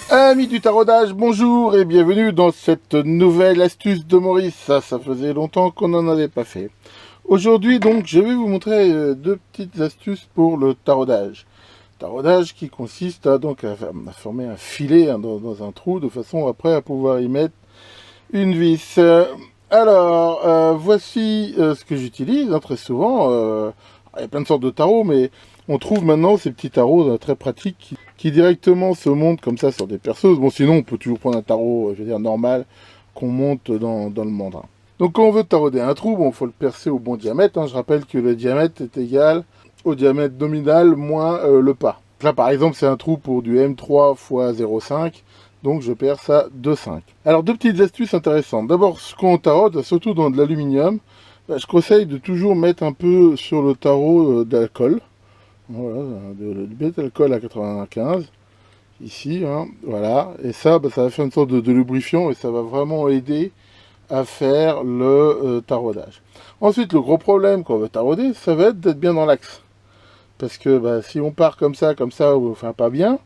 Amis du taraudage, bonjour et bienvenue dans cette nouvelle astuce de Maurice. Ça faisait longtemps qu'on n'en avait pas fait. Aujourd'hui donc, je vais vous montrer deux petites astuces pour le taraudage. Taraudage qui consiste à former un filet dans un trou de façon après à pouvoir y mettre une vis. Voici ce que j'utilise très souvent. Il y a plein de sortes de tarots, mais on trouve maintenant ces petits tarots très pratiques qui directement se montent comme ça sur des perceuses. Bon, sinon, on peut toujours prendre un tarot, je veux dire, normal, qu'on monte dans le mandrin. Donc, quand on veut tarauder un trou, bon, il faut le percer au bon diamètre. Je rappelle que le diamètre est égal au diamètre nominal moins le pas. Là, par exemple, c'est un trou pour du M3 x 0,5. Donc je perce ça 2,5. Alors deux petites astuces intéressantes. D'abord, ce qu'on taraude, surtout dans de l'aluminium, je conseille de toujours mettre un peu sur le tarot d'alcool. Voilà, du bêta-alcool à 95. Ici, voilà. Et ça, ça va faire une sorte de lubrifiant et ça va vraiment aider à faire le taraudage. Ensuite, le gros problème qu'on veut tarauder, ça va être d'être bien dans l'axe. Parce que si on part comme ça, enfin pas bien,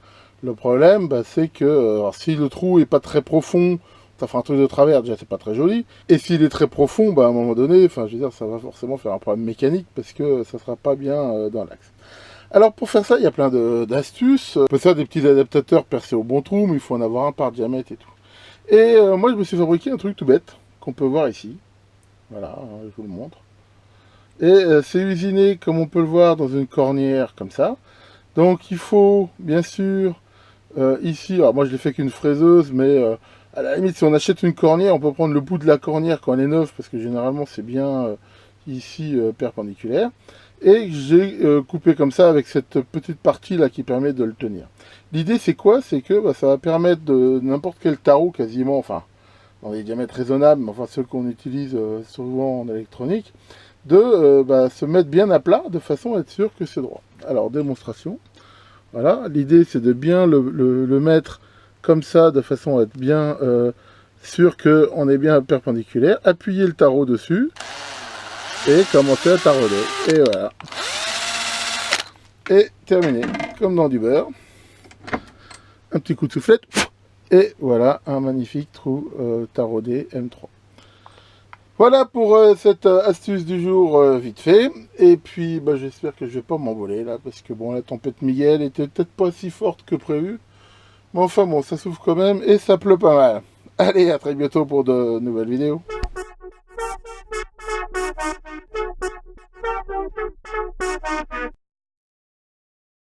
le problème, c'est que si le trou est pas très profond, ça fera un truc de travers, déjà c'est pas très joli. Et s'il est très profond, à un moment donné, enfin je veux dire, ça va forcément faire un problème mécanique parce que ça sera pas bien dans l'axe. Alors pour faire ça, il y a plein d'astuces. On peut faire des petits adaptateurs percés au bon trou, mais il faut en avoir un par diamètre et tout. Et moi je me suis fabriqué un truc tout bête, qu'on peut voir ici. Voilà, je vous le montre. Et c'est usiné, comme on peut le voir, dans une cornière comme ça. Donc il faut, bien sûr, ici, alors moi je l'ai fait qu'une fraiseuse, mais à la limite, si on achète une cornière, on peut prendre le bout de la cornière quand elle est neuve, parce que généralement c'est bien ici perpendiculaire. Et j'ai coupé comme ça avec cette petite partie là qui permet de le tenir. L'idée c'est quoi? C'est que ça va permettre de n'importe quel tarot quasiment, enfin dans des diamètres raisonnables, mais enfin ceux qu'on utilise souvent en électronique, de se mettre bien à plat de façon à être sûr que c'est droit. Alors démonstration. Voilà, l'idée c'est de bien le mettre comme ça de façon à être bien sûr qu'on est bien perpendiculaire. Appuyer le tarot dessus et commencer à tarauder. Et voilà. Et terminé, comme dans du beurre. Un petit coup de soufflette. Et voilà, un magnifique trou taraudé M3. Voilà pour cette astuce du jour vite fait. Et puis j'espère que je vais pas m'envoler là, parce que bon, la tempête Miguel était peut-être pas si forte que prévu. Mais enfin bon, ça souffle quand même et ça pleut pas mal. Allez, à très bientôt pour de nouvelles vidéos.